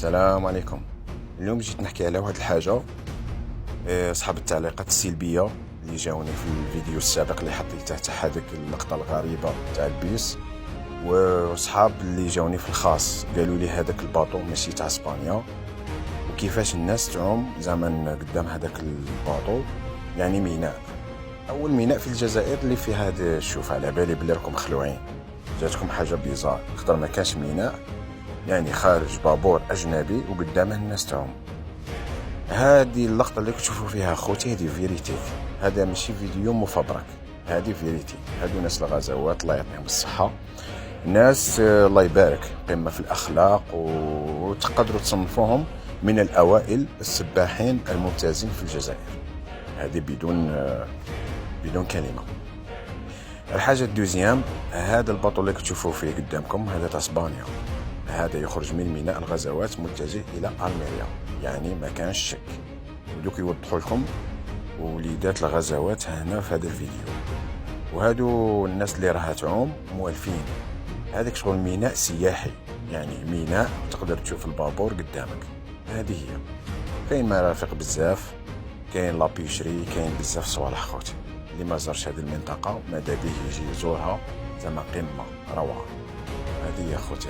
السلام عليكم. اليوم جيت نحكي على واحد الحاجة. أصحاب التعليقات السلبية اللي جاوني في الفيديو السابق اللي حطيته تحت هذيك اللقطة الغريبة تاع البيس، وصحاب اللي جاوني في الخاص قالوا لي هذاك الباطو ماشي تاع اسبانيا، وكيفاش الناس تعوم زمن قدام هذاك الباطو، يعني ميناء. اول ميناء في الجزائر اللي فيه هذا. شوف، على بالي بلي راكم مخلوعين، جاتكم حاجة بيزار، خاطر ما كانش ميناء، يعني خارج بابور اجنبي وقدامه الناس تعوم. هذه اللقطه اللي كتشوفوا فيها خوتي هذه فيريتي، هذا ماشي فيديو مفبرك، هذه فيريتي. هادو ناس الغزوات الله يعطيهم الصحه، ناس الله يبارك، قمه في الاخلاق، وتقدروا تصنفوهم من الاوائل السباحين الممتازين في الجزائر. هذه بدون كلمه. الحاجه الدوزيام، هذا الباطو اللي كتشوفوا فيه قدامكم هذا تاع اسبانيا، هذا يخرج من ميناء الغزوات متجه الى الميريا، يعني ما كانش شك. ودوك يوضحوا لكم وليدات الغزوات هنا في هذا الفيديو. وهادو الناس اللي راها تعوم موالفين، هذاك شغل ميناء سياحي، يعني ميناء تقدر تشوف البابور قدامك. هذه هي. كاين مرافق بزاف، كاين لابيشري، كاين بزاف صوالح خوتي. اللي ما زارش هذه المنطقه ماذا به يجي يزورها، زعما قمه روعه. هذه هي خوتي.